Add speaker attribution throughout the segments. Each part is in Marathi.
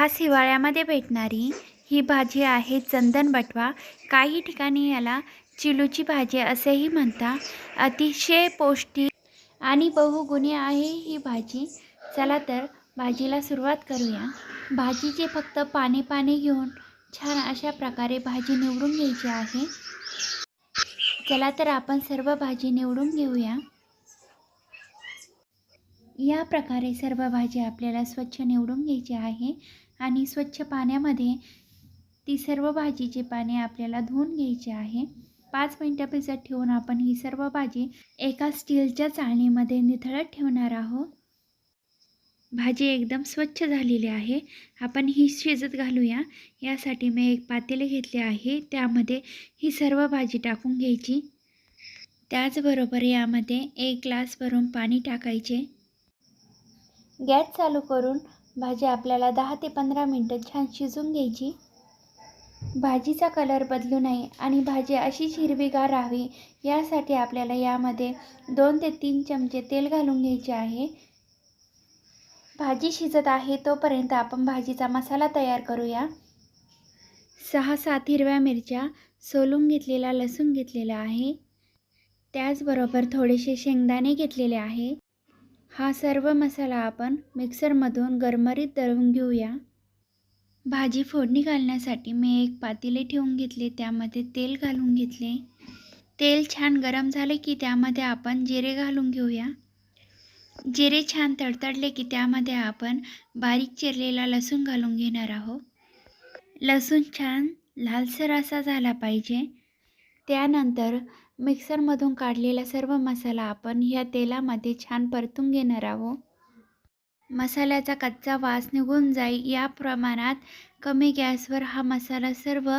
Speaker 1: खास हिवाळ्यामध्ये भेटणारी ही भाजी आहे चंदन बटवा. काही ठिकाणी याला चिलूची भाजी असेही म्हणतात. अतिशय पौष्टिक आणि बहुगुणी आहे ही भाजी. चला तर भाजीला सुरुवात करूया. भाजीचे फक्त पाणी घेऊन छान अशा प्रकारे भाजी निवडून घ्यायची आहे. चला तर आपण सर्व भाजी निवडून घेऊया. या प्रकारे सर्व भाजी आपल्याला स्वच्छ निवडून घ्यायची आहे आणि स्वच्छ पाण्यामध्ये ती सर्व भाजीची पाने आपल्याला धुवून घ्यायची आहे. 5 मिनिटं भिजत ठेवून आपण ही सर्व भाजी एका स्टीलच्या चाळणीमध्ये निथळत ठेवणार आहोत. भाजी एकदम स्वच्छ झालेली आहे. आपण ही शिजत घालूया. यासाठी मी एक पातेले घेतले आहे. त्यामध्ये ही सर्व भाजी टाकून घ्यायची. त्याचबरोबर यामध्ये 1 ग्लास भरून पाणी टाकायचे. गॅस चालू करून भाजी आपल्याला 10 ते 15 मिनिटं छान शिजून घ्यायची. भाजीचा कलर बदलू नये आणि भाजी अशीच हिरवीगार राहावी यासाठी आपल्याला यामध्ये 2 ते 3 चमचे तेल घालून घ्यायचे आहे. भाजी शिजत आहे तोपर्यंत आपण भाजीचा मसाला तयार करूया. 6-7 हिरव्या मिरच्या, सोलून घेतलेला लसूण घेतलेला आहे. त्याचबरोबर थोडेसे शेंगदाणे घेतलेले आहे. हा सर्व मसाला आपण मिक्सरमधून गरमरीत दळून घेऊया. भाजी फोडणी घालण्यासाठी मी एक पातेले ठेवून घेतले. त्यामध्ये तेल घालून घेतले. तेल छान गरम झाले की त्यामध्ये आपण जिरे घालून घेऊया. जिरे छान तडतडले की त्यामध्ये आपण बारीक चिरलेला लसूण घालून घेणार आहोत. लसूण छान लालसर असा झाला पाहिजे. त्यानंतर मिक्सरमधून काढलेला सर्व मसाला आपण ह्या तेलामध्ये छान परतून घेणार आहोत. मसाल्याचा कच्चा वास निघून जाईल या प्रमाणात कमी गॅसवर हा मसाला सर्व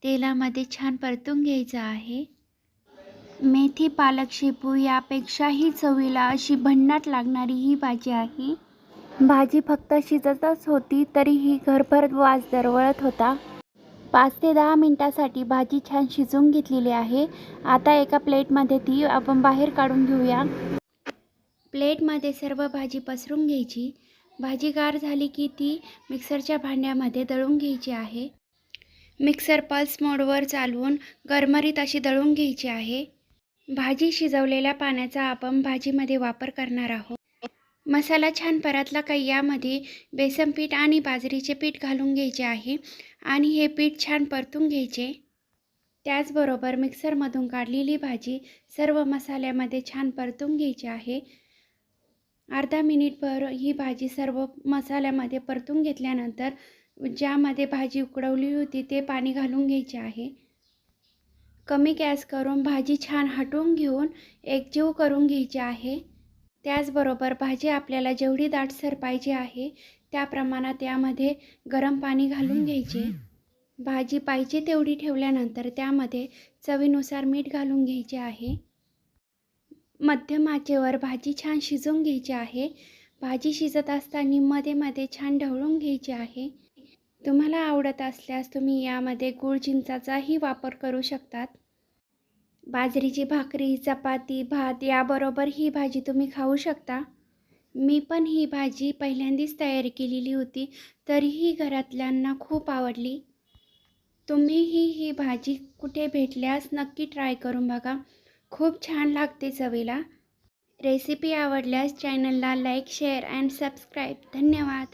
Speaker 1: तेलामध्ये छान परतून घ्यायचा आहे. मेथी, पालक, शेपू यापेक्षाही चवीला अशी भन्नाट लागणारी ही भाजी आहे. भाजी फक्त शिजतच होती तरीही घरभर वास दरवळत होता. 5 ते 10 मिनिटांसाठी भाजी छान शिजवून घेतलेली आहे. आता एका प्लेटमध्ये ती आपण बाहेर काढून घेऊया. प्लेटमध्ये सर्व भाजी पसरून घ्यायची. भाजी गार झाली की ती मिक्सरच्या भांड्यामध्ये दळून घ्यायची आहे. मिक्सर पल्स मोडवर चालवून गरमरीत अशी दळून घ्यायची आहे. भाजी शिजवलेल्या पाण्याचा आपण भाजीमध्ये वापर करणार आहोत. मसाला छान परतला का यामध्ये बेसन पीठ आणि बाजरीचे पीठ घालून घ्यायचे आहे आणि हे पीठ छान परतून घ्यायचे. त्याचबरोबर मिक्सरमधून काढलेली भाजी सर्व मसाल्यामध्ये छान परतून घ्यायची आहे. अर्धा मिनिटभर ही भाजी सर्व मसाल्यामध्ये परतून घेतल्यानंतर ज्यामध्ये भाजी उकळवली होती ते पाणी घालून घ्यायचे आहे. कमी गॅस करून भाजी छान हटवून घेऊन एकजीव करून घ्यायची आहे. त्याचबरोबर भाजी आपल्याला जेवढी दाटसर पाहिजे आहे त्या प्रमाणात यामध्ये गरम पाणी घालून घ्यायचे. भाजी पाहिजे तेवढी ठेवल्यानंतर त्यामध्ये चवीनुसार मीठ घालून घ्यायचे आहे. मध्यम आचेवर भाजी छान शिजवून घ्यायची आहे. भाजी शिजत असताना मध्ये मध्ये छान ढवळून घ्यायची आहे. तुम्हाला आवडत असल्यास तुम्ही यामध्ये गूळ चिंचाचाही वापर करू शकतात. बाजरीची भाकरी, चपाती, भात याबरोबर ही भाजी तुम्ही खाऊ शकता. मी पण ही भाजी पहिल्यांदाच तयार केलेली होती तरीही घरातल्यांना खूप आवडली. तुम्हीही ही भाजी कुठे भेटल्यास नक्की ट्राय करून बघा. खूप छान लागते चवीला. रेसिपी आवडल्यास चॅनलला लाईक, शेअर अँड सबस्क्राईब. धन्यवाद.